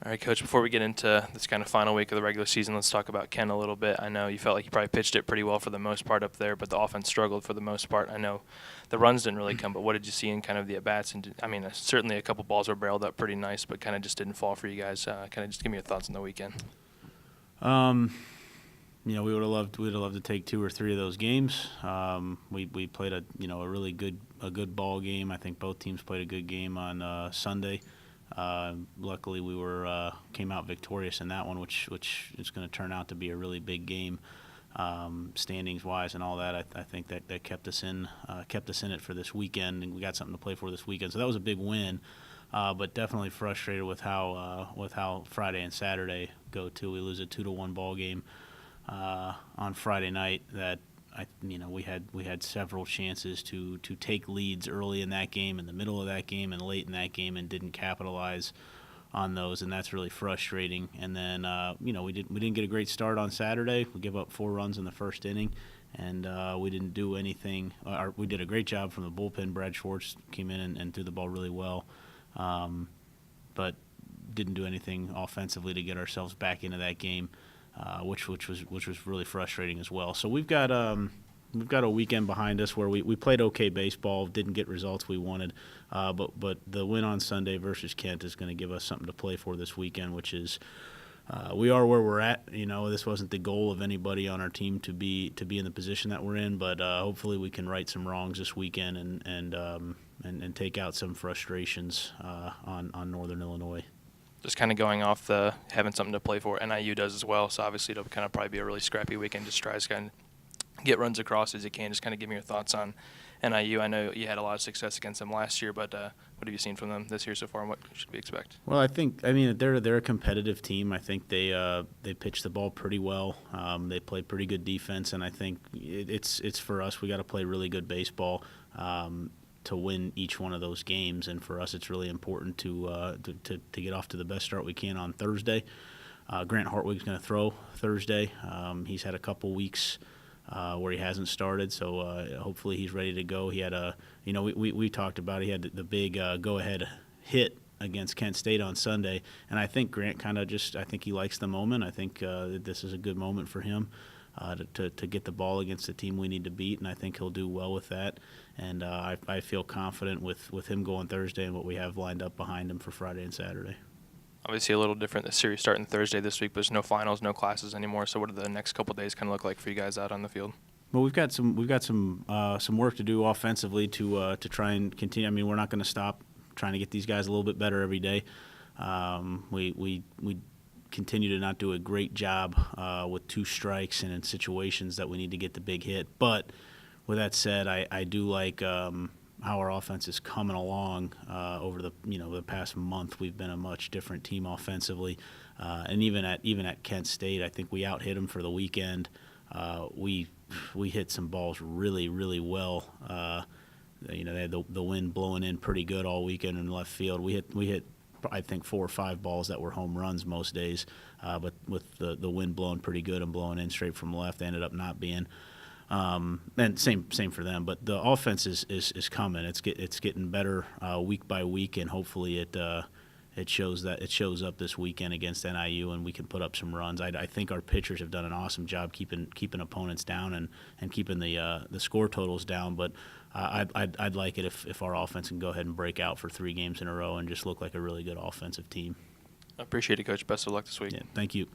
All right, Coach, before we get into this kind of final week of the regular season, let's talk about Ken a little bit. I know you felt like you probably pitched it pretty well for the most part up there, but the offense struggled for the most part. I know the runs didn't really come, but what did you see in kind of the at-bats? And certainly a couple balls were barreled up pretty nice, but kind of just didn't fall for you guys. Kind of just give me your thoughts on the weekend. We would have loved to take 2 or 3 of those games. We played a really good ball game. I think both teams played a good game on Sunday. Luckily, we came out victorious in that one, which is going to turn out to be a really big game, standings wise and all that. I think that kept us in it for this weekend, and we got something to play for this weekend. So that was a big win, but definitely frustrated with how Friday and Saturday go too. We lose a 2-1 ball game on Friday night that. We had several chances to take leads early in that game, in the middle of that game, and late in that game, and didn't capitalize on those, and that's really frustrating. And then we didn't get a great start on Saturday. We gave up 4 runs in the first inning, and we didn't do anything. We did a great job from the bullpen. Brad Schwartz came in and threw the ball really well, but didn't do anything offensively to get ourselves back into that game. Which was really frustrating as well. So we've got a weekend behind us where we played okay baseball, didn't get results we wanted, but the win on Sunday versus Kent is going to give us something to play for this weekend, which is we are where we're at. This wasn't the goal of anybody on our team to be in the position that we're in, but hopefully we can right some wrongs this weekend and take out some frustrations on Northern Illinois. Just kind of going off the having something to play for, NIU does as well, so obviously it'll kind of probably be a really scrappy weekend. Just try to kind of get runs across as you can. Just kind of give me your thoughts on NIU. I know you had a lot of success against them last year, but what have you seen from them this year so far, and what should we expect? Well, they're a competitive team. I think they pitch the ball pretty well. They play pretty good defense, and I think it's for us. We got to play really good baseball to win each one of those games, and for us it's really important to get off to the best start we can on Thursday. Grant Hartwig's going to throw Thursday. He's had a couple weeks where he hasn't started, so hopefully he's ready to go. He had we talked about he had the big go-ahead hit against Kent State on Sunday, and I think Grant I think he likes the moment. I think this is a good moment for him. To get the ball against the team we need to beat, and I think he'll do well with that. And I feel confident with him going Thursday and what we have lined up behind him for Friday and Saturday. Obviously a little different. The series starting Thursday this week, but there's no finals, no classes anymore. So what do the next couple of days kind of look like for you guys out on the field? Well, we've got some work to do offensively to try and continue. We're not going to stop trying to get these guys a little bit better every day. We continue to not do a great job with 2 strikes and in situations that we need to get the big hit. But with that said, I do like how our offense is coming along over the past month. We've been a much different team offensively, and even at Kent State, I think we out-hit them for the weekend. We hit some balls really, really well. They had the wind blowing in pretty good all weekend in left field. We hit I think 4 or 5 balls that were home runs most days, but with the wind blowing pretty good and blowing in straight from left, they ended up not being. And same for them. But the offense is coming. It's getting better week by week, and hopefully it shows up this weekend against NIU, and we can put up some runs. I think our pitchers have done an awesome job keeping opponents down and keeping the score totals down. But I'd like it if our offense can go ahead and break out for 3 games in a row and just look like a really good offensive team. I appreciate it, Coach. Best of luck this week. Yeah, thank you.